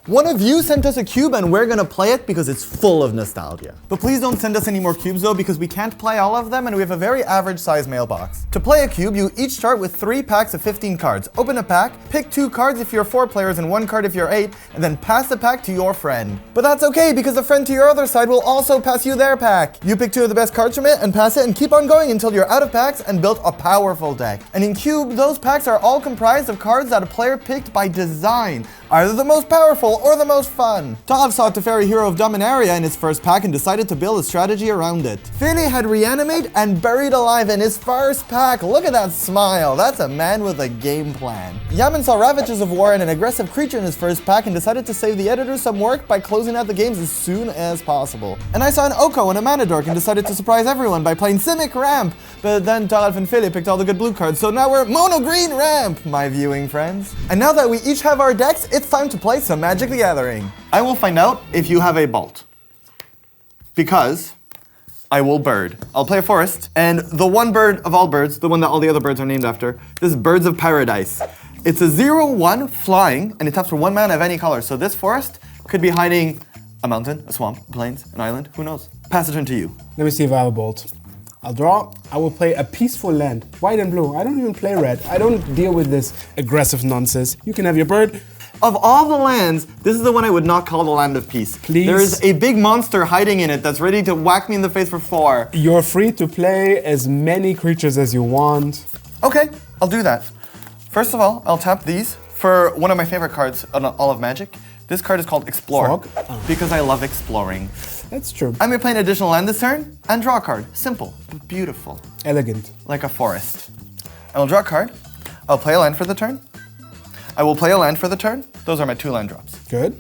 One of you sent us a cube and we're gonna play it because it's full of nostalgia. But please don't send us any more cubes though, because we can't play all of them and we have a very average size mailbox. To play a cube, you each start with 3 packs of 15 cards. Open a pack, pick 2 cards if you're 4 players and 1 card if you're 8, and then pass the pack to your friend. But that's okay, because the friend to your other side will also pass you their pack. You pick 2 of the best cards from it and pass it and keep on going until you're out of packs and built a powerful deck. And in Cube, those packs are all comprised of cards that a player picked by design, either the most powerful or the most fun. Tav saw Teferi Hero of Dominaria in his first pack and decided to build a strategy around it. Philly had Reanimate and Buried Alive in his first pack. Look at that smile, that's a man with a game plan. Yaman saw Ravages of War and an aggressive creature in his first pack and decided to save the editor some work by closing out the games as soon as possible. And I saw an Oko and a Mana Dork and decided to surprise everyone by playing Simic Ramp, but then Taralf and Philly picked all the good blue cards, so now we're Mono Green Ramp, my viewing friends. And now that we each have our decks, it's time to play some Magic the Gathering. I will find out if you have a Bolt, because I will bird. I'll play a forest, and the one bird of all birds, the one that all the other birds are named after, this is Birds of Paradise. It's a 0/1 flying, and it taps for 1 mana of any color. So this forest could be hiding a mountain, a swamp, plains, an island, who knows? Pass the turn to you. Let me see if I have a Bolt. I'll draw. I will play a peaceful land, white and blue. I don't even play red. I don't deal with this aggressive nonsense. You can have your bird. Of all the lands, this is the one I would not call the Land of Peace. Please. There is a big monster hiding in it that's ready to whack me in the face for 4. You're free to play as many creatures as you want. Okay, I'll do that. First of all, I'll tap these for one of my favorite cards on all of Magic. This card is called Explore, Frog? Oh. because I love exploring. That's true. I'm gonna play an additional land this turn and draw a card. Simple, but beautiful, Elegant. like a forest. I will draw a card. I'll play a land for the turn. I will play a land for the turn. Those are my 2 land drops. Good.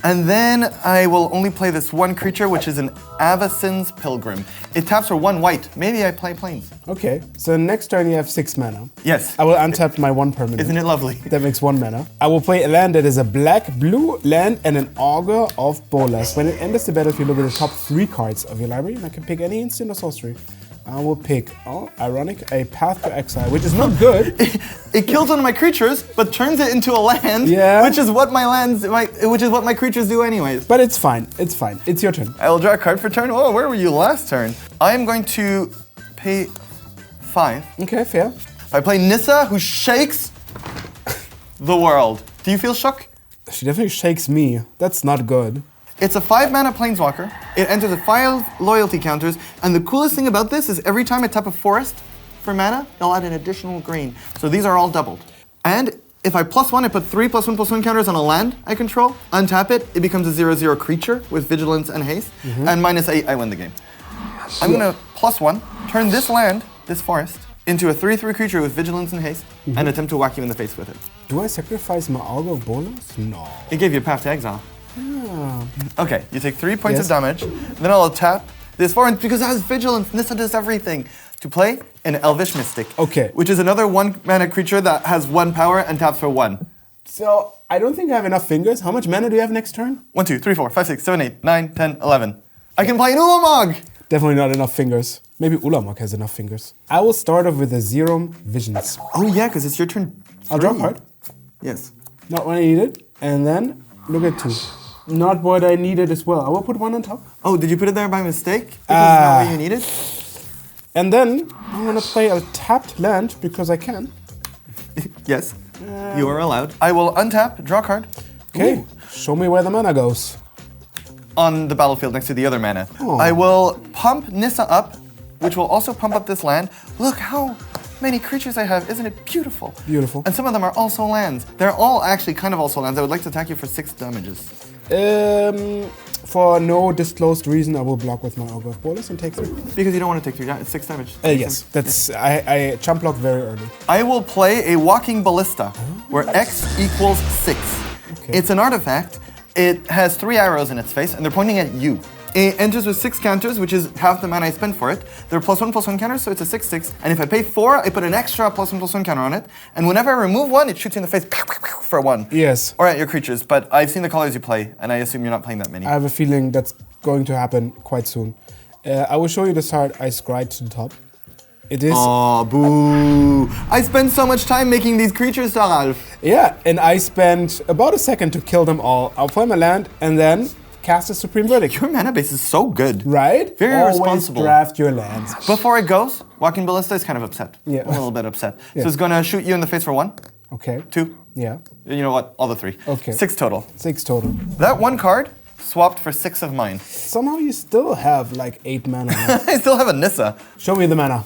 And then I will only play this one creature, which is an Avacyn's Pilgrim. It taps for 1 white. Maybe I play plains. Okay, so next turn you have 6 mana. Yes. I will untap my 1 permanent. Isn't it lovely? That makes 1 mana. I will play a land that is a black-blue land and an Augur of Bolas. When it enters the battlefield, look at the top 3 cards of your library, and I can pick any instant or sorcery. I will pick, oh, ironic, a Path to Exile, which is not good. It kills one of my creatures, but turns it into a land, Yeah. which is what my creatures do anyways. But it's fine, it's fine. It's your turn. I will draw a card for turn. Oh, where were you last turn? I am going to pay 5. Okay, fair. I play Nissa, who shakes the world. Do you feel shook? She definitely shakes me. That's not good. It's a 5 mana planeswalker. It enters with 5 loyalty counters, and the coolest thing about this is every time I tap a forest for mana, it'll add an additional green. So these are all doubled. And if I +1, I put 3 +1/+1 counters on a land I control, untap it, it becomes a 0/0 creature with vigilance and haste, and -8, I win the game. I'm gonna +1, turn this land, this forest, into a 3/3 creature with vigilance and haste, and attempt to whack you in the face with it. Do I sacrifice my Augur of Bolas? No. It gave you a path to exile. Ah. Okay, you take 3 points Yes. of damage, then I'll tap this forest because it has vigilance. Nissa does everything. To play an Elvish Mystic. Okay. Which is another 1 mana creature that has 1 power and taps for 1. So, I don't think I have enough fingers. How much mana do you have next turn? 1, 2, 3, 4, 5, 6, 7, 8, 9, 10, 11. I can play an Ulamog! Definitely not enough fingers. Maybe Ulamog has enough fingers. I will start off with the Zerom Visions. Oh yeah, because it's your turn. I'll draw a 3. card. Yes. Not what I needed. And then, look at 2. Not what I needed as well. I will put 1 on top. Oh, did you put it there by mistake? Because it's not what you needed? And then, I'm gonna play a tapped land because I can. Yes. You are allowed. I will untap, draw a card. Okay, Ooh. show me where the mana goes. On the battlefield next to the other mana. Oh. I will pump Nissa up, which will also pump up this land. Look how many creatures I have. Isn't it beautiful? Beautiful. And some of them are also lands. They're all actually kind of also lands. I would like to attack you for 6 damages. For no disclosed reason, I will block with my Augur of Bolas and take 3. Because you don't want to take 3 damage. It's 6 damage. Yes, that's I chump block very early. I will play a Walking Ballista, where X equals 6. Okay. It's an artifact. It has 3 arrows in its face, and they're pointing at you. It enters with 6 counters, which is half the mana I spent for it. They're +1/+1 counters, so it's a 6/6. And if I pay 4, I put an extra +1/+1 counter on it. And whenever I remove 1, it shoots you in the face for 1. Yes. Or at your creatures. But I've seen the colors you play, and I assume you're not playing that many. I have a feeling that's going to happen quite soon. I will show you this card I scried to the top. It is. Oh, boo. I spent so much time making these creatures, Saralf. Yeah, and I spent about a second to kill them all. I'll play my land and then cast a Supreme Verdict. Your mana base is so good. Right? Very Always responsible. draft your lands. Before it goes, Walking Ballista is kind of upset. Yeah. A little bit upset. Yeah. So it's going to shoot you in the face for 1, Okay. 2. Yeah. You know what? All the 3. Okay. 6 total. 6 total. That 1 card swapped for 6 of mine. Somehow you still have like 8 mana left. I still have a Nissa. Show me the mana.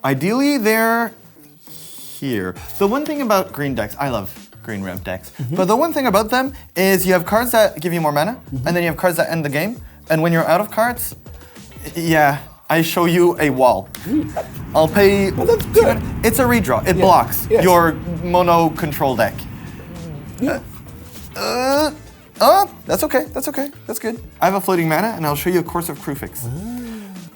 Ideally, they're here. The one thing about green decks, I love green red decks, but the one thing about them is you have cards that give you more mana, and then you have cards that end the game. And when you're out of cards, yeah, I show you a wall. I'll pay. Well, that's good. It's a redraw. It blocks Yes. your mono control deck. Yeah. That's okay. That's okay. That's good. I have a floating mana, and I'll show you a Course of Crufix.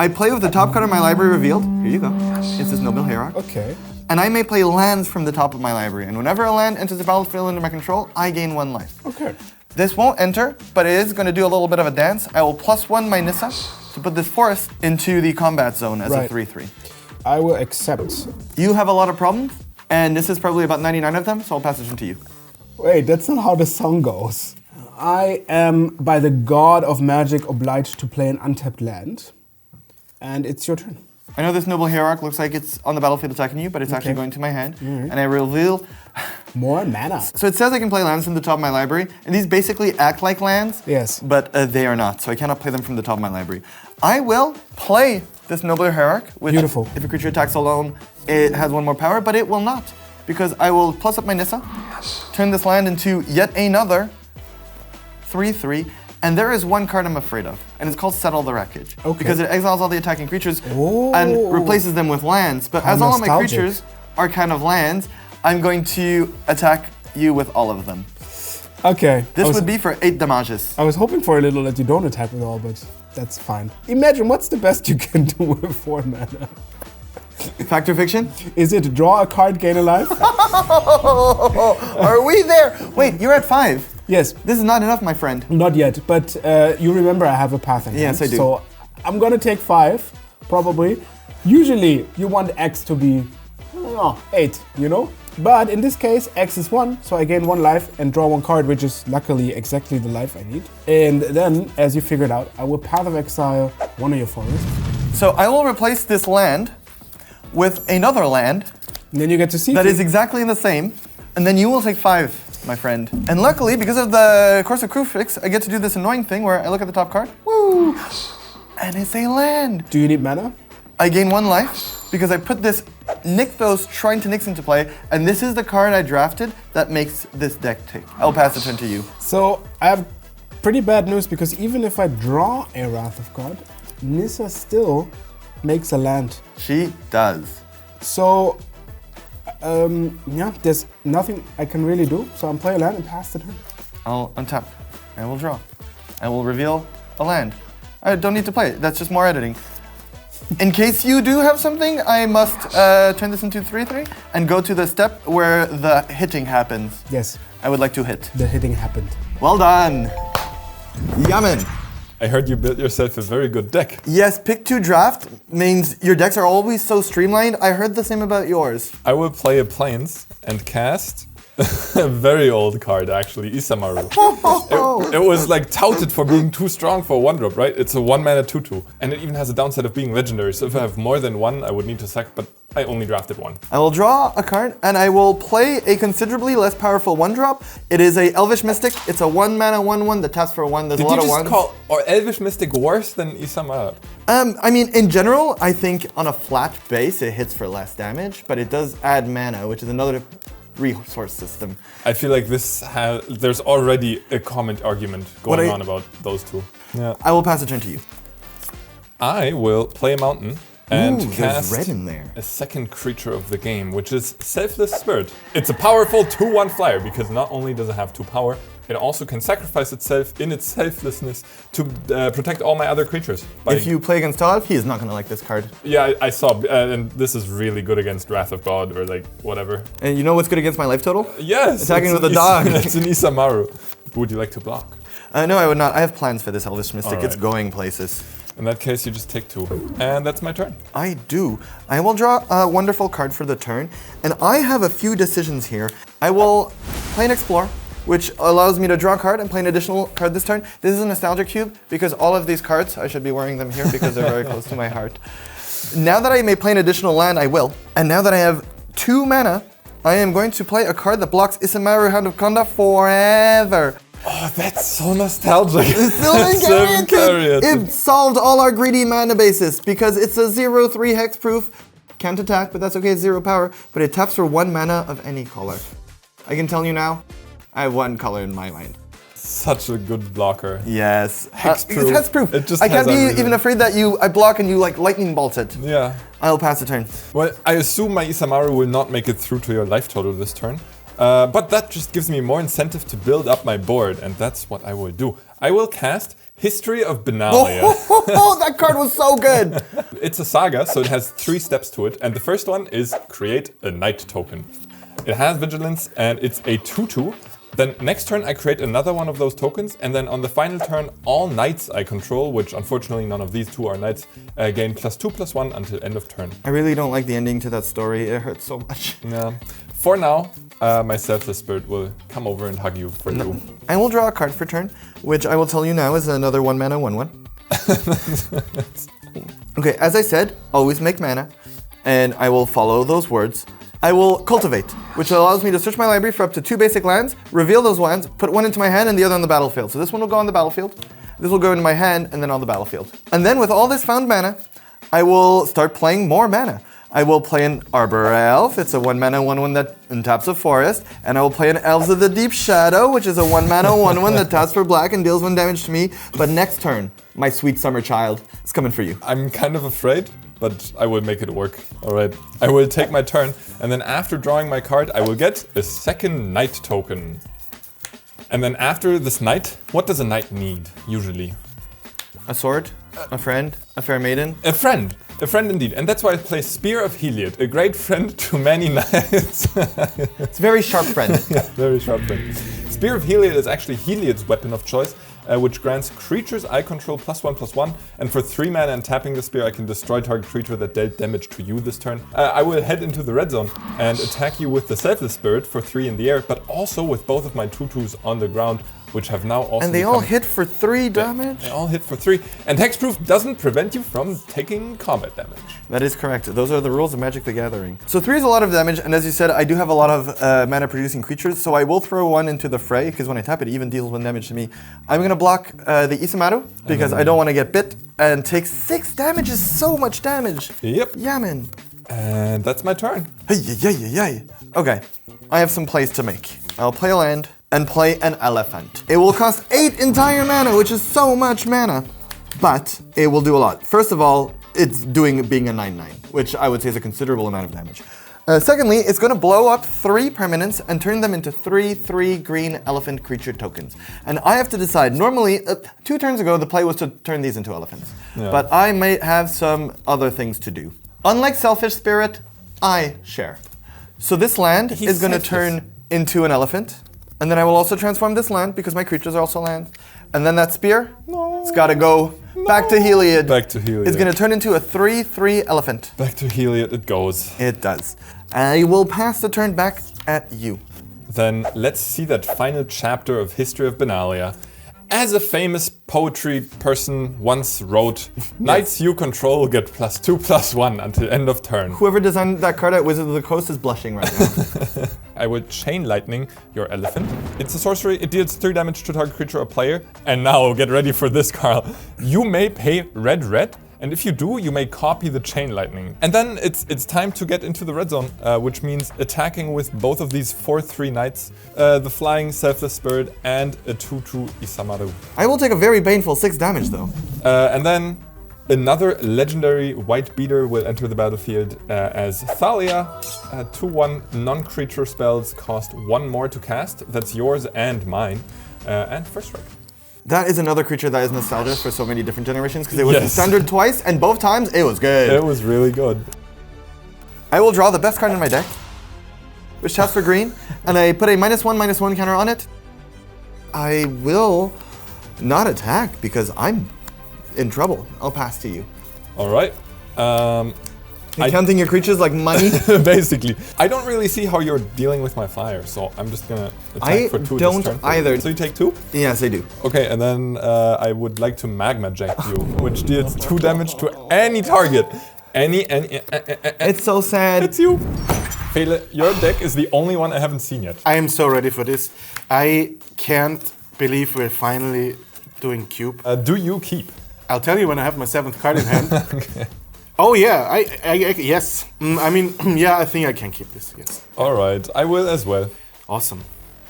I play with the top card of my library revealed. Here you go. It's this Noble Hierarch. Okay. And I may play lands from the top of my library. And whenever a land enters the battlefield under my control, I gain 1 life. Okay. This won't enter, but it is going to do a little bit of a dance. I will +1 my Nissa to put this forest into the combat zone as a Right. 3/3. I will accept. You have a lot of problems, and this is probably about 99 of them, so I'll pass it on to you. Wait, that's not how the song goes. I am, by the god of magic, obliged to play an untapped land. And it's your turn. I know this Noble Hierarch looks like it's on the battlefield attacking you, but it's actually going to my hand. And I reveal. More mana. So it says I can play lands from the top of my library, and these basically act like lands. Yes. But they are not, so I cannot play them from the top of my library. I will play this Noble Hierarch. With, Beautiful. If a creature attacks alone, it has 1 more power, but it will not. Because I will plus up my Nissa, turn this land into yet another 3/3, and there is 1 card I'm afraid of, and it's called Settle the Wreckage. Okay. Because it exiles all the attacking creatures Oh. and replaces them with lands. But How as all of my nostalgic. creatures are kind of lands, I'm going to attack you with all of them. Okay. This would be for 8 damages. I was hoping for a little that you don't attack with all, but that's fine. Imagine what's the best you can do with 4 mana. Fact or fiction? Is it draw a card, gain a life? Are we there? Wait, you're at 5. Yes. This is not enough, my friend. Not yet, but you remember I have a path in hand. Yes, I do. So I'm gonna take 5, probably. Usually you want X to be 8, you know? But in this case, X is 1, so I gain 1 life and draw 1 card, which is luckily exactly the life I need. And then, as you figured out, I will Path of Exile 1 of your forests. So I will replace this land with another land And then you get to see that is exactly the same, and then you will take 5, my friend. And luckily, because of the Course of Crufix, I get to do this annoying thing where I look at the top card, woo, and it's a land. Do you need mana? I gain 1 life because I put this Nykthos Shrine to Nyx into play, and this is the card I drafted that makes this deck tick. I'll pass the turn to you. So I have pretty bad news because even if I draw a Wrath of God, Nissa still makes a land. She does. So, yeah, there's nothing I can really do. So I'm playing a land and pass the turn. I'll untap. I will draw. I will reveal a land. I don't need to play it. That's just more editing. In case you do have something, I must turn this into 3/3 and go to the step where the hitting happens. Yes, I would like to hit. the hitting happened. Well done. Yaman. I heard you built yourself a very good deck. Yes, pick 2 draft means your decks are always so streamlined. I heard the same about yours. I will play a Plains and cast a very old card, actually, Isamaru. It was like touted for being too strong for 1-drop, right? It's a 1 mana 2/2, and it even has a downside of being legendary. So if I have more than 1, I would need to sack, but I only drafted 1. I will draw a card and I will play a considerably less powerful 1-drop. It is a Elvish Mystic. It's a 1 mana 1/1 that taps for 1. There's Did a lot you of just ones. call or Elvish Mystic worse than Isamaru? I mean, in general, I think on a flat base, it hits for less damage, but it does add mana, which is another resource system. I feel like there's already a comment argument going on about those two. Yeah. I will pass the turn to you. I will play a mountain and Ooh, there's cast red in there. a second creature of the game, which is Selfless Spirit. It's a powerful 2/1 flyer because not only does it have 2 power, it also can sacrifice itself in its selflessness to protect all my other creatures. If you play against Talv, he is not going to like this card. Yeah, I saw, and this is really good against Wrath of God or like whatever. And you know what's good against my life total? Yes! Attacking it's with a an dog. It's an Isamaru. Would you like to block? No, I would not. I have plans for this Elvish Mystic. All It's right. going places. In that case, you just take 2. And that's my turn. I do. I will draw a wonderful card for the turn, and I have a few decisions here. I will play an Explore, which allows me to draw a card and play an additional card this turn. This is a Nostalgia Cube, because all of these cards, I should be wearing them here because they're very close to my heart. Now that I may play an additional land, I will. And now that I have 2 mana, I am going to play a card that blocks Isamaru Hand of Conda forever. Oh, that's so nostalgic. Sylvan Carrion. It solved all our greedy mana bases because it's a 0/3 hexproof. Can't attack, but that's okay, it's 0 power. But it taps for 1 mana of any color. I can tell you now, I have 1 color in my mind. Such a good blocker. Yes. Hexproof. It's hexproof. It just I can't has be everything. even afraid that I block and you like lightning bolt it. Yeah. I'll pass the turn. Well, I assume my Isamaru will not make it through to your life total this turn. But that just gives me more incentive to build up my board, and that's what I will do. I will cast History of Benalia. Oh, that card was so good! It's a saga, so it has 3 steps to it, and the first one is create a knight token. It has vigilance, and it's a 2/2. Then next turn I create another one of those tokens, and then on the final turn, all knights I control, which unfortunately none of these 2 are knights, gain +2/+1 until end of turn. I really don't like the ending to that story. It hurts so much. Yeah. For now, my Selfless Spirit will come over and hug you for you. I will draw a card for turn, which I will tell you now is another 1 mana 1/1. Okay, as I said, always make mana, and I will follow those words. I will Cultivate, which allows me to search my library for up to 2 basic lands, reveal those lands, put 1 into my hand and the other on the battlefield. So this one will go on the battlefield, this will go into my hand, and then on the battlefield. And then with all this found mana, I will start playing more mana. I will play an Arbor Elf, it's a 1 mana 1/1 that taps a forest, and I will play an Elves of the Deep Shadow, which is a 1 mana 1/1 that taps for black and deals 1 damage to me. But next turn, my sweet summer child is coming for you. I'm kind of afraid, but I will make it work. All right, I will take my turn, and then after drawing my card, I will get a second knight token. And then after this knight, what does a knight need, usually? A sword, a friend, a fair maiden. A friend indeed. And that's why I play Spear of Heliod, a great friend to many knights. It's a very sharp friend. Very sharp friend. Spear of Heliod is actually Heliod's weapon of choice, which grants creatures I control +1/+1, and for 3 mana and tapping the spear, I can destroy target creature that dealt damage to you this turn. I will head into the red zone and attack you with the Selfless Spirit for 3 in the air, but also with both of my 2/2s on the ground, which have now also And they all hit for 3 damage? They all hit for 3. And Hexproof doesn't prevent you from taking combat damage. That is correct. Those are the rules of Magic the Gathering. So 3 is a lot of damage, and as you said, I do have a lot of mana producing creatures, so I will throw 1 into the fray, because when I tap it, it even deals 1 damage to me. I'm gonna block the Isamaru, because I don't want to get bit, and take 6 damage is so much damage. Yep. Yeah, man. And that's my turn. Hey. Okay, I have some plays to make. I'll play a land and play an elephant. It will cost 8 entire mana, which is so much mana, but it will do a lot. First of all, it's being a 9/9, which I would say is a considerable amount of damage. Secondly, it's going to blow up 3 permanents and turn them into 3/3 green elephant creature tokens. And I have to decide. Normally, 2 turns ago, the play was to turn these into elephants. Yeah. But I might have some other things to do. Unlike Selfish Spirit, I share. So this land is going to turn into an elephant. And then I will also transform this land because my creatures are also land. And then that spear, it's got to go back to Heliod. Back to Heliod. It's going to turn into a 3/3 elephant. Back to Heliod it goes. It does. I will pass the turn back at you. Then let's see that final chapter of History of Benalia. As a famous poetry person once wrote, knights you control get +2/+1 until end of turn. Whoever designed that card at Wizard of the Coast is blushing right now. I will Chain Lightning your elephant. It's a sorcery, it deals 3 damage to target creature or player. And now, get ready for this, Carl. You may pay red, and if you do, you may copy the Chain Lightning. And then it's time to get into the red zone, which means attacking with both of these 4/3 knights, the flying Selfless Spirit, and a 2/2 Isamaru. I will take a very painful 6 damage though. And then another legendary white beater will enter the battlefield as Thalia. 2/1 non-creature spells cost 1 more to cast. That's yours and mine. And first strike. That is another creature that is nostalgia for so many different generations because it was Yes. standard twice and both times it was good. It was really good. I will draw the best card in my deck, which taps for green, and I put a -1/-1 counter on it. I will not attack because I'm in trouble. I'll pass to you. All right. You're counting your creatures like money? Basically. I don't really see how you're dealing with my flyer, so I'm just gonna attack for 2 I don't this turn. either. So you take 2? Yes, I do. Okay, and then I would like to magma jack you, which deals 2 damage to any target. It's so sad. It's you. Fele, your deck is the only one I haven't seen yet. I am so ready for this. I can't believe we're finally doing cube. Do you keep? I'll tell you when I have my 7th card in hand. Okay. Oh yeah, I yes. I mean, yeah, I think I can keep this, yes. All right, I will as well. Awesome.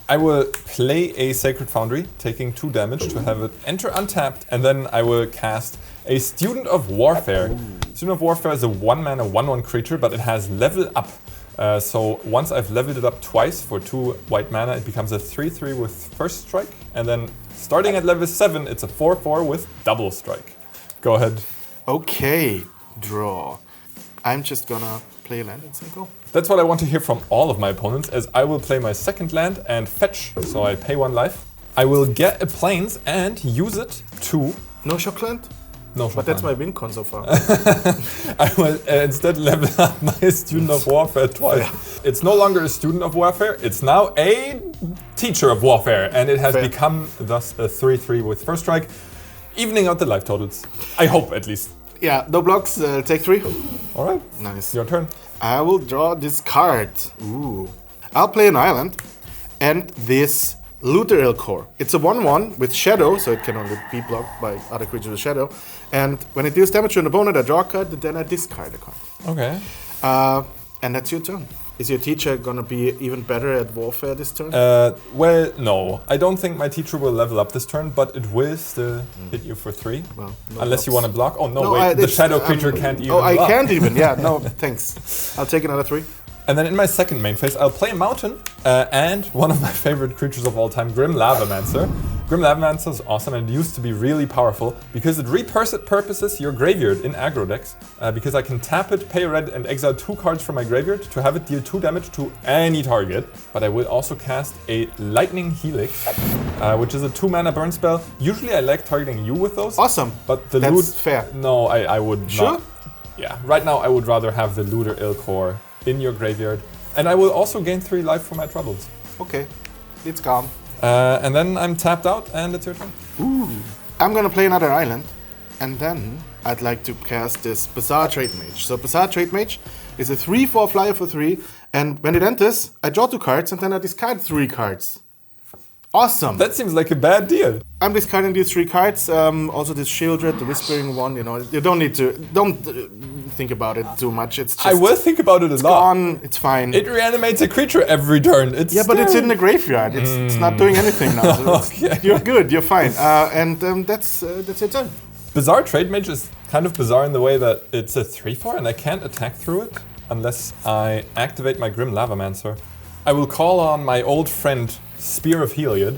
I will play a Sacred Foundry, taking 2 damage to have it enter untapped, and then I will cast a Student of Warfare. Ooh. Student of Warfare is a 1-mana 1/1 creature, but it has level up. So once I've leveled it up twice for 2 white mana, it becomes a 3/3 with first strike, and then starting at level 7, it's a 4/4 with double strike. Go ahead. Okay, draw. I'm just gonna play a land and go. That's what I want to hear from all of my opponents, as I will play my second land and fetch, so I pay 1 life. I will get a Plains and use it to... No shock land? No shock But that's land. my win con so far. I will instead level up my Student of Warfare twice. Yeah. It's no longer a Student of Warfare, it's now a Teacher of Warfare, and it has become thus a 3/3 with first strike, evening out the life totals. I hope, at least. Yeah, no blocks, take 3. All right. Nice. Your turn. I will draw this card. Ooh. I'll play an island and this Looter Ilcore. It's a 1/1 with Shadow, so it can only be blocked by other creatures with Shadow. And when it deals damage to an opponent, I draw a card, and then I discard a card. Okay. And that's your turn. Is your teacher gonna be even better at warfare this turn? Well, no. I don't think my teacher will level up this turn, but it will still hit you for 3. Well, no unless you blocks. want to block. Oh, no, wait. The Shadow creature can't even Oh, I block. can't even. Yeah, no, thanks. I'll take another 3. And then in my second main phase, I'll play a mountain and one of my favorite creatures of all time, Grim Lavamancer. Grim Lavamancer is awesome, and it used to be really powerful because it repurposes your graveyard in aggro decks. Because I can tap it, pay a red, and exile 2 cards from my graveyard to have it deal 2 damage to any target. But I will also cast a Lightning Helix, which is a 2-mana burn spell. Usually I like targeting you with those. Awesome. But the That's fair. No, I would Sure? not. Yeah, right now I would rather have the Looter Ilcore in your graveyard. And I will also gain 3 life for my troubles. Okay, it's gone. And then I'm tapped out, and it's your turn. Ooh. I'm gonna play another island, and then I'd like to cast this Bizarre Trade Mage. So Bizarre Trade Mage is a 3/4 flyer for 3, and when it enters, I draw 2 cards, and then I discard 3 cards. Awesome! That seems like a bad deal. I'm discarding these 3 cards. Also this Shieldred, the Whispering one. You know, you don't need to. Don't think about it too much. It's just. I will think about it a lot. Gone. It's fine. It reanimates a creature every turn. It's yeah, but it's in the graveyard. It's not doing anything now. So Okay. You're good. You're fine. And that's your turn. Bizarre Trade Mage is kind of bizarre in the way that it's a 3/4, and I can't attack through it unless I activate my Grim Lavamancer. I will call on my old friend Spear of Heliod,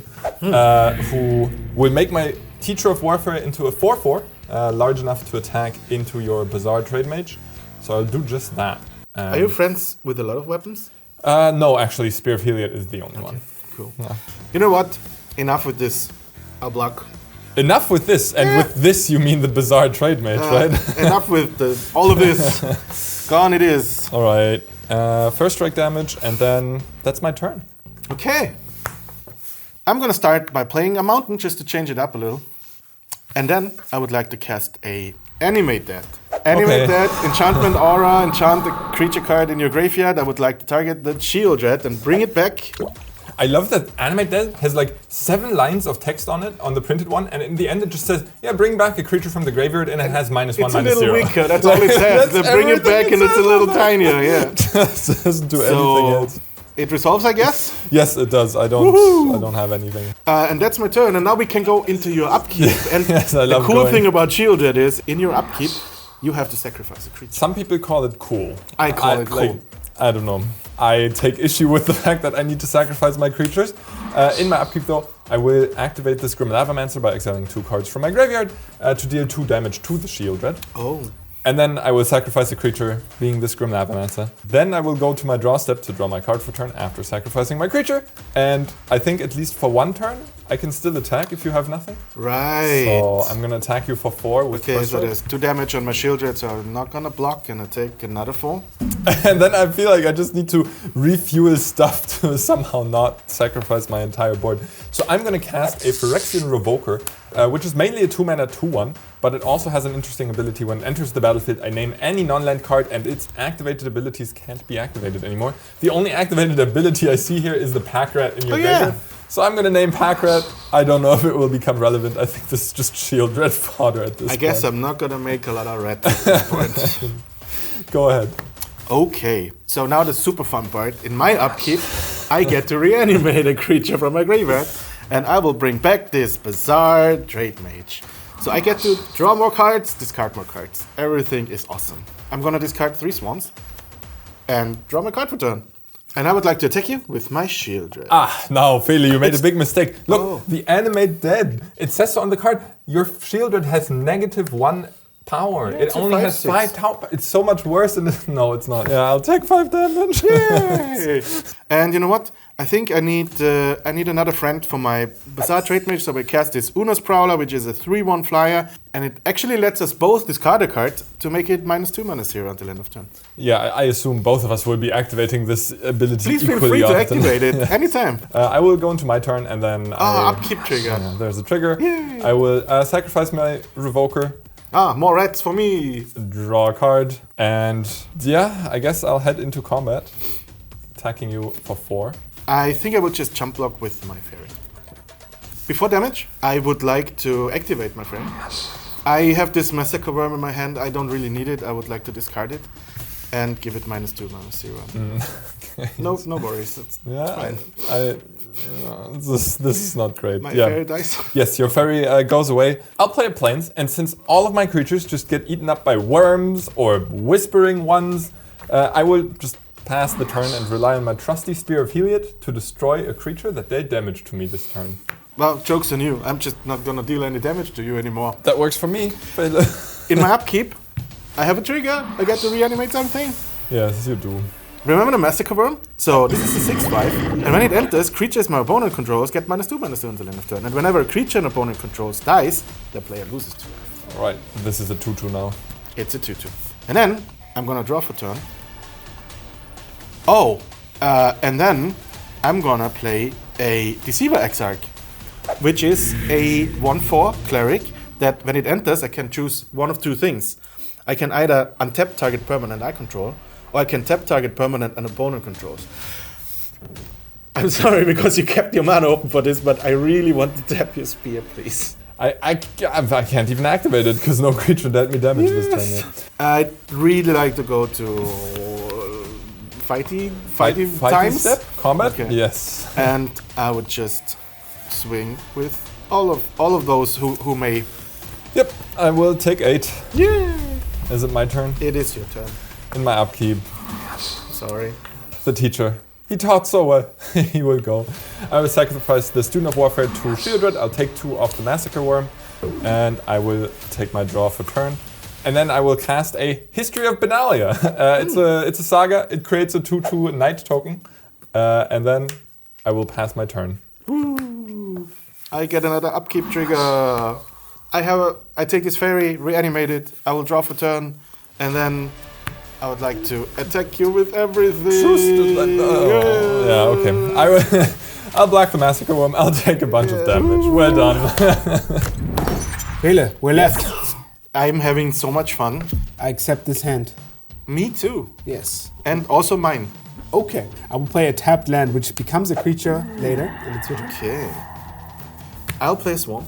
who will make my Teacher of Warfare into a 4/4, large enough to attack into your Bizarre Trade Mage. So I'll do just that. Are you friends with a lot of weapons? No, actually, Spear of Heliod is the only one. Cool. Yeah. You know what? Enough with this. I'll block. Enough with this, and with this you mean the Bizarre Trade Mage, right? Enough with all of this. Gone it is. All right. First strike damage, and then that's my turn. Okay. I'm gonna start by playing a mountain just to change it up a little. And then I would like to cast a Animate That. Animate that, enchantment aura, enchant a creature card in your graveyard. I would like to target the Shieldred and bring it back. I love that Animate That has like 7 lines of text on it, on the printed one, and in the end it just says, yeah, bring back a creature from the graveyard, and it has -1, It's a -0. little weaker, that's all it says. That's Bring it back everything and it it's a says little on that. tinier, yeah. It doesn't do anything else. It resolves, I guess. Yes, it does. I don't have anything. And that's my turn, and now we can go into your upkeep. And Yes, I the love cool going. thing about Shieldred is, in your upkeep, you have to sacrifice a creature. Some people call it cool. I call it cool. I don't know. I take issue with the fact that I need to sacrifice my creatures. In my upkeep, though, I will activate this Grim Lavamancer by exiling 2 cards from my graveyard to deal 2 damage to the Shieldred. Oh. And then I will sacrifice a creature, being this Grim Lavamancer. Then I will go to my draw step to draw my card for turn after sacrificing my creature. And I think at least for 1 turn, I can still attack if you have nothing. Right. So I'm gonna attack you for 4 with Okay, first so strike. there's 2 damage on my shield red, so I'm not gonna block and I take another 4. And then I feel like I just need to refuel stuff to somehow not sacrifice my entire board. So I'm gonna cast a Phyrexian Revoker, which is mainly a 2-mana 2/1, but it also has an interesting ability. When it enters the battlefield, I name any non-land card and its activated abilities can't be activated anymore. The only activated ability I see here is the Pack Rat in your graveyard. So I'm gonna name Pack Rat. I don't know if it will become relevant. I think this is just shield red fodder at this point. I guess I'm not gonna make a lot of red at this point. Go ahead. Okay, so now the super fun part. In my upkeep, I get to reanimate a creature from my graveyard, and I will bring back this bizarre Trade Mage. So I get to draw more cards, discard more cards. Everything is awesome. I'm gonna discard 3 swans and draw my card for turn. And I would like to attack you with my shield red. No, Feli, you made a big mistake. Look, the animate dead. It says so on the card. Your shieldred has -1 power. It it's a only has 5/6. 5 power. It's so much worse than this. No, it's not. Yeah, I'll take 5 damage. Yay! And you know what? I think I need another friend for my Bizarre Trade Mage, so we cast this Unos Prowler, which is a 3/1 flyer, and it actually lets us both discard a card to make it -2/-0 until end of turn. Yeah, I assume both of us will be activating this ability Please feel equally free to often. activate it anytime. I will go into my turn and then Upkeep trigger. yeah, there's a trigger. Yay. I will sacrifice my Revoker, More reds for me. draw a card, and yeah, I guess I'll head into combat, attacking you for 4. I think I would just jump block with my fairy. Before damage, I would like to activate my friend. I have this Massacre Worm in my hand. I don't really need it. I would like to discard it and give it -2/-0. No worries. It's fine. This is not great. My fairy dies. Yes, your fairy goes away. I'll play a Plains, and since all of my creatures just get eaten up by worms or whispering ones, I will just pass the turn and rely on my trusty Spear of Heliod to destroy a creature that they damage to me this turn. Well, joke's on you. I'm just not gonna deal any damage to you anymore. That works for me. In my upkeep, I have a trigger. I get to reanimate something. Yes, you do. Remember the Massacre Worm? So this is a 6/5, and when it enters, creatures my opponent controls get -2/-0 until end of turn. And whenever a creature an opponent controls dies, the player loses 2 life. All right, this is a 2/2 now. It's a 2/2. And then I'm gonna draw for turn. And then I'm gonna play a Deceiver Exarch, which is a 1/4 cleric that when it enters, I can choose one of 2 things. I can either untap target permanent I control, or I can tap target permanent an opponent controls. I'm sorry because you kept your mana open for this, but I really want to tap your spear, please. I can't even activate it because no creature dealt me damage this turn yet. I'd really like to go to fighty Fighting times. step? Combat? Okay. Yes. And I would just swing with all of those who may. Yep, I will take 8. Yeah. Is it my turn? It is your turn. In my upkeep, Sorry. the teacher. He taught so well. He will go. I will sacrifice the Student of Warfare to Shieldred. I'll take 2 off the Massacre Worm. And I will take my draw for turn. And then I will cast a History of Benalia. It's a saga. It creates a 2/2 Knight token. And then I will pass my turn. Woo. I get another upkeep trigger. I take this fairy, reanimate it. I will draw for turn. And then I would like to attack you with everything. Yeah, okay. I'll black the Massacre Worm. I'll take a bunch of damage. We're done. Wele, we're left. I'm having so much fun. I accept this hand. Me too. Yes. And also mine. Okay. I will play a tapped land, which becomes a creature later, and it's your turn. Okay. I'll play Swamp.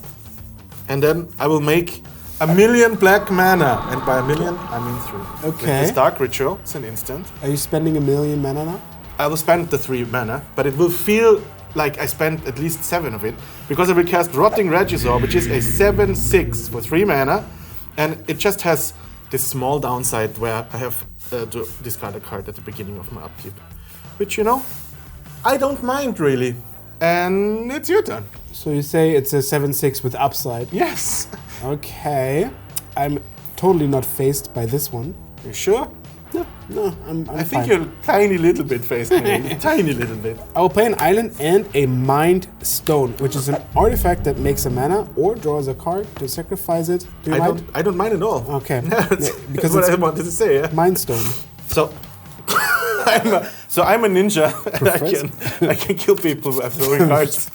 And then I will make 1,000,000 black mana. And by 1,000,000, I mean 3. Okay. With this Dark Ritual, it's an instant. Are you spending 1,000,000 mana now? I will spend the 3 mana, but it will feel like I spent at least 7 of it. Because I will cast Rotting Regisaur, which is a 7/6 for 3 mana. And it just has this small downside where I have to discard a card at the beginning of my upkeep. Which, I don't mind really. And it's your turn. So you say it's a 7/6 with upside. Yes. Okay. I'm totally not phased by this one. You sure? Yeah. No, I'm I think fine. you're a tiny little bit face cleaning. Tiny little bit. I will play an island and a Mind Stone, which is an artifact that makes a mana or draws a card to sacrifice it. Do you mind? I don't mind at all. Okay. That's, Yeah, because that's what it's I wanted to say. Yeah? Mind Stone. So, I'm a ninja, and I can kill people by throwing cards.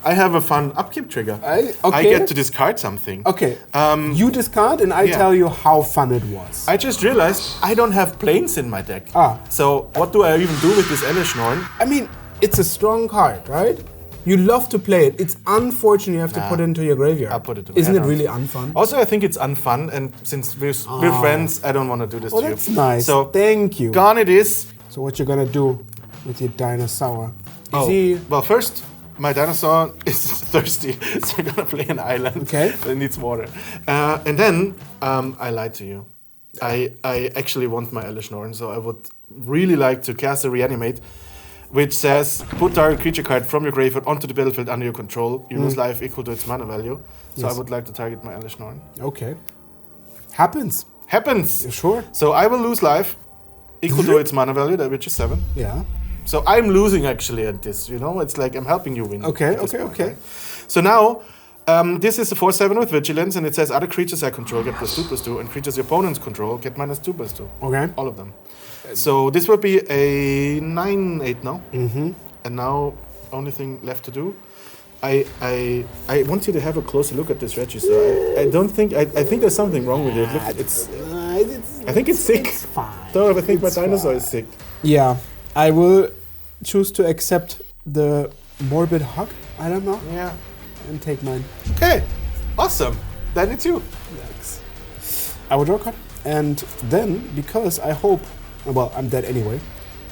I have a fun upkeep trigger. I get to discard something. Okay. You discard, and I tell you how fun it was. I just realized I don't have planes in my deck. So what do I even do with this Elishnorn? I mean, it's a strong card, right? You love to play it. It's unfortunate you have to put it into your graveyard. I'll put it to Isn't it hand. really unfun? Also, I think it's unfun, and since we're friends, I don't want to do this to you. That's nice. So thank you. gone it is. So what you gonna do with your dinosaur? Well, first, my dinosaur is thirsty, so I'm gonna play an island. Okay. It needs water. And then, I lied to you. I actually want my Elishnorn, so I would really like to cast a Reanimate, which says, put target creature card from your graveyard onto the battlefield under your control. You lose life equal to its mana value. So I would like to target my Elishnorn. Okay. Happens. Happens! You sure? So I will lose life equal to its mana value, which is 7. Yeah. So I'm losing actually at this, you know? It's like I'm helping you win. Okay, at this point, okay. right? So now, this is a 4/7 with Vigilance, and it says other creatures I control get +2/+2, and creatures your opponents control get -2/+2. Okay. All of them. So this will be a 9/8 now. Mm-hmm. And now, only thing left to do, I want you to have a closer look at this register. I don't think, I think there's something wrong with it. Look, I think it's sick. It's fine. Don't I think my It's dinosaur fine. is sick. Yeah. I will choose to accept the morbid hug. I don't know. Yeah. And take mine. Okay. Awesome. Then it's you. I will draw a card. And then, because I hope, well, I'm dead anyway,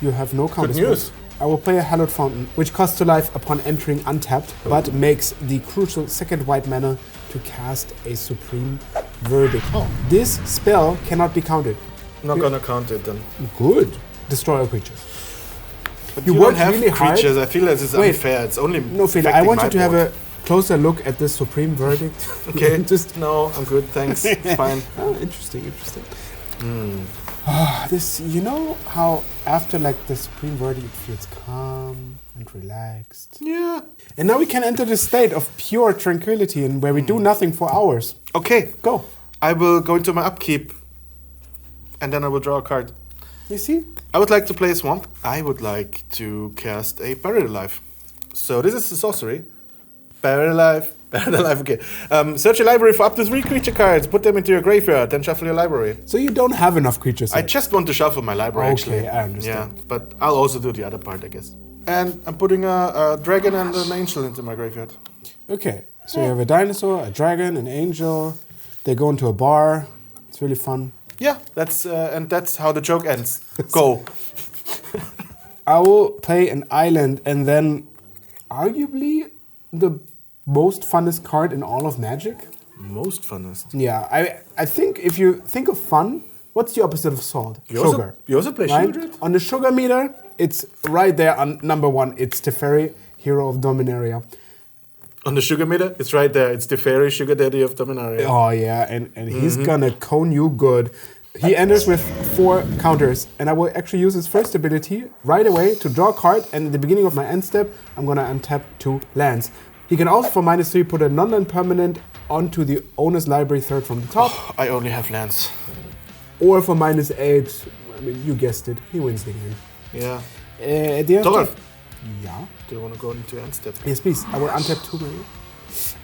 you have no counter Good news. spells, I will play a Hallowed Fountain, which costs 2 life upon entering untapped, but makes the crucial second white mana to cast a Supreme Verdict. This spell cannot be counted. Not gonna count it then. Good. Destroy all creatures. But You you worked don't have really hard. creatures. I feel this is Wait. unfair. It's only No, Phil, I affecting want my you to have board. a closer look at this Supreme Verdict. Okay. Just No, I'm good. Thanks. It's fine. interesting. This, you know how after like the Supreme Verdict it feels calm and relaxed. Yeah. And now we can enter the state of pure tranquility and where we do nothing for hours. Okay. Go. I will go into my upkeep, and then I will draw a card. You see? I would like to play a swamp. I would like to cast a Buried Alive. So this is a sorcery. Buried Alive. Buried Alive, okay. Search your library for up to 3 creature cards. Put them into your graveyard. Then shuffle your library. So you don't have enough creatures. I yet. just want to shuffle my library, Okay, actually. I understand. Yeah, but I'll also do the other part, I guess. And I'm putting a dragon and an angel into my graveyard. Okay. So you have a dinosaur, a dragon, an angel. They go into a bar. It's really fun. Yeah, that's how the joke ends. Go. I will play an island and then arguably the most funnest card in all of Magic. Most funnest. Yeah, I think if you think of fun, what's the opposite of salt? Sugar. You also play Right? Shieldred? On the sugar meter, it's right there on number 1. It's Teferi, Hero of Dominaria. On the sugar meter, it's right there. It's the fairy sugar daddy of Dominaria. Oh yeah, and he's gonna cone you good. He enters with 4 counters, and I will actually use his first ability right away to draw a card, and at the beginning of my end step, I'm gonna untap 2 lands. He can also, for -3, put a non-land permanent onto the owner's library third from the top, I only have lands. or for -8, I mean, you guessed it, he wins the game. Yeah. At the end of Dolph, Yeah. do you want to go into end step? Yes, please. I will untap 2 mana.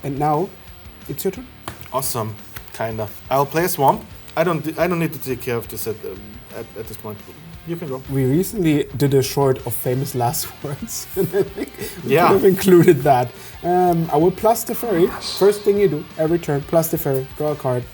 And now, it's your turn. Awesome. Kinda. I'll play a swamp. I don't need to take care of this at this point. You can go. We recently did a short of famous last words, and I think we Yeah. could have included that. I will plus the fairy. First thing you do, every turn, plus the fairy, draw a card.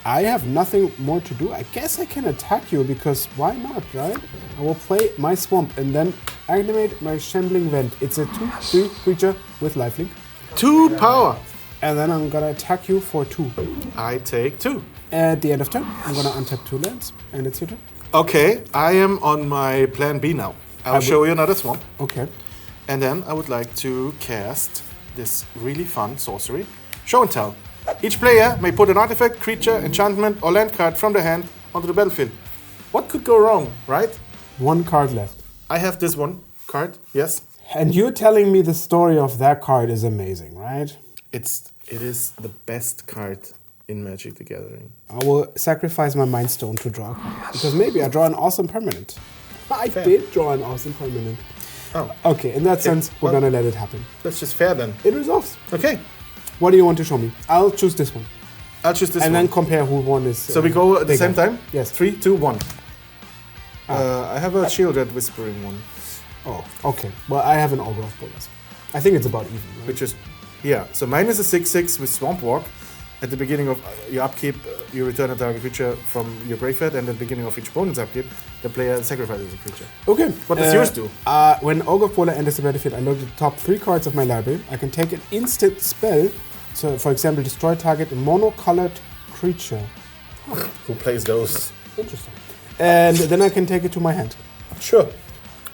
I have nothing more to do. I guess I can attack you, because why not, right? I will play my swamp and then activate my Shambling Vent. It's a 2/3 creature with lifelink. 2 power. And then I'm gonna attack you for 2. I take 2. At the end of turn, I'm gonna untap 2 lands, and it's your turn. Okay, I am on my plan B now. I'll show you another swamp. Okay. And then I would like to cast this really fun sorcery, Show and Tell. Each player may put an artifact, creature, enchantment, or land card from their hand onto the battlefield. What could go wrong, right? One card left. I have this one card, yes. And you're telling me the story of that card is amazing, right? It is the best card in Magic the Gathering. I will sacrifice my Mind Stone to draw a card. Because maybe I draw an awesome permanent. I did draw an awesome permanent. Oh. Okay, in that sense, we're well- gonna let it happen. That's just fair then. It resolves. Okay, What do you want to show me? I'll choose this one. I'll choose this And one. then compare who won is. So we go at the same time? Yes. 3, 2, 1. I have a Shielded Whispering one, Oh, okay. Well, I have an Augur of Bolas. I think it's about even, right? which is, yeah. So mine is a 6/6 with Swamp Walk. At the beginning of your upkeep, you return a target creature from your graveyard, and at the beginning of each opponent's upkeep, the player sacrifices a creature. Okay. What does yours do? When Augur of Polar enters the battlefield, I look at the top 3 cards of my library. I can take an instant spell. So, for example, destroy target monocolored creature. Who plays those? Interesting. And then I can take it to my hand. Sure.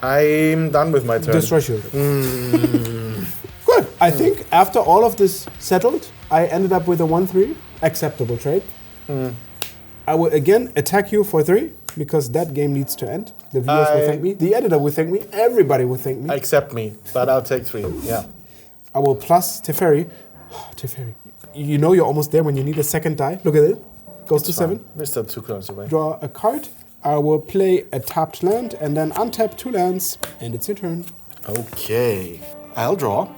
I'm done with my turn. Destroy shield. Good. I think after all of this settled, I ended up with a 1/3. Acceptable trade. I will again attack you for 3 because that game needs to end. The viewers will thank me. The editor will thank me. Everybody will thank me. Accept me, but I'll take 3. Yeah. I will plus Teferi. Teferi. You know you're almost there when you need a second die. Look at it. Goes to 7. We're still 2 cards away. Draw a card. I will play a tapped land and then untap 2 lands. And it's your turn. Okay. I'll draw.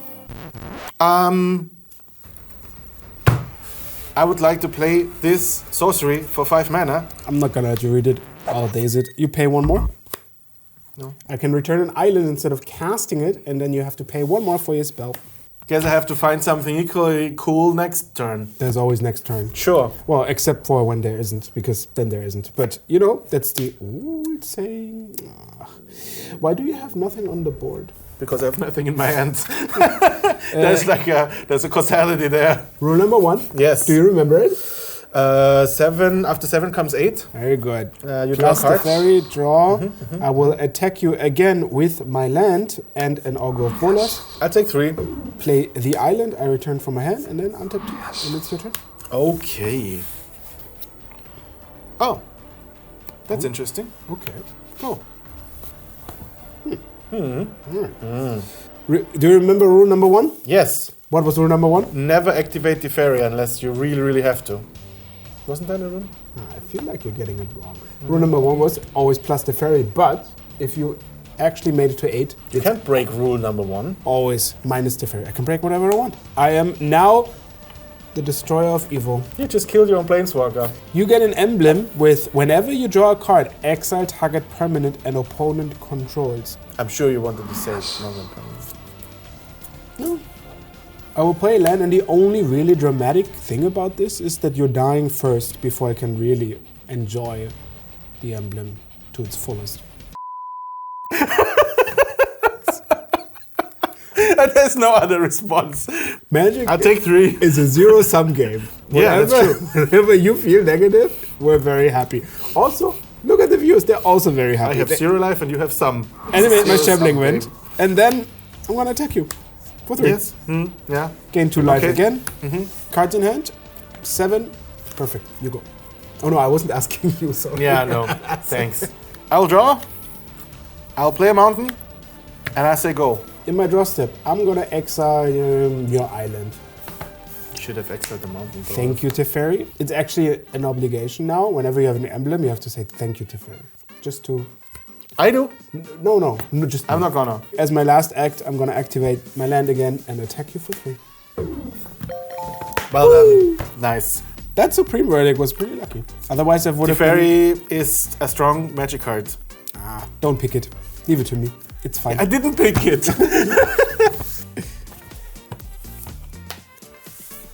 I would like to play this sorcery for 5 mana. I'm not gonna let you read it. I'll daze it. You pay 1 more. No. I can return an island instead of casting it, and then you have to pay 1 more for your spell. Guess I have to find something equally cool next turn. There's always next turn. Sure. Well, except for when there isn't, because then there isn't. But, you know, that's the old saying. Why do you have nothing on the board? Because I have nothing in my hands. There's a causality there. Rule number 1. Yes. Do you remember it? 7. After 7 comes 8. Very good. You draw a Plus the card. fairy, draw. I will attack you again with my land and an Augur of Bolas. I'll take 3. Play the island, I return from my hand, and then untap 2. And it's your turn. Okay. Oh. That's interesting. Okay. Oh. Do you remember rule number 1? Yes. What was rule number 1? Never activate the fairy unless you really, really have to. Wasn't that a rule? I feel like you're getting it wrong. Rule number 1 was always plus the fairy, but if you actually made it to 8, You it's can't break rule number 1. always minus the fairy. I can break whatever I want. I am now the destroyer of evil. You just killed your own planeswalker. You get an emblem with whenever you draw a card, exile target permanent and opponent controls. I'm sure you wanted to say non-permanent. No. I will play a land, and the only really dramatic thing about this is that you're dying first before I can really enjoy the emblem to its fullest. There's no other response. Magic I'll take 3. is a zero-sum game. Yeah, that's Whenever- Whenever you feel negative, we're very happy. Also, look at the views; they're also very happy. I have 0 life and you have some. Animate my Zero-sum Shambling game. Wind, and then I'm gonna attack you for 3. Yes. Yeah. Gain 2 life Okay. again. Cards in hand. 7. Perfect. You go. Oh no, I wasn't asking you. Sorry. Yeah, no. Thanks. I'll draw. I'll play a mountain. And I say go. In my draw step, I'm gonna exile your island. You should have exiled the mountain. bro. Thank you, Teferi. It's actually an obligation now. Whenever you have an emblem, you have to say thank you, Teferi. Just to... I do. No, just... I'm not gonna. As my last act, I'm gonna activate my land again and attack you for 3. Well done. Nice. That Supreme Verdict was pretty lucky. Otherwise, I would The have been... fairy is a strong magic card. Don't pick it. Leave it to me. It's fine. I didn't pick it.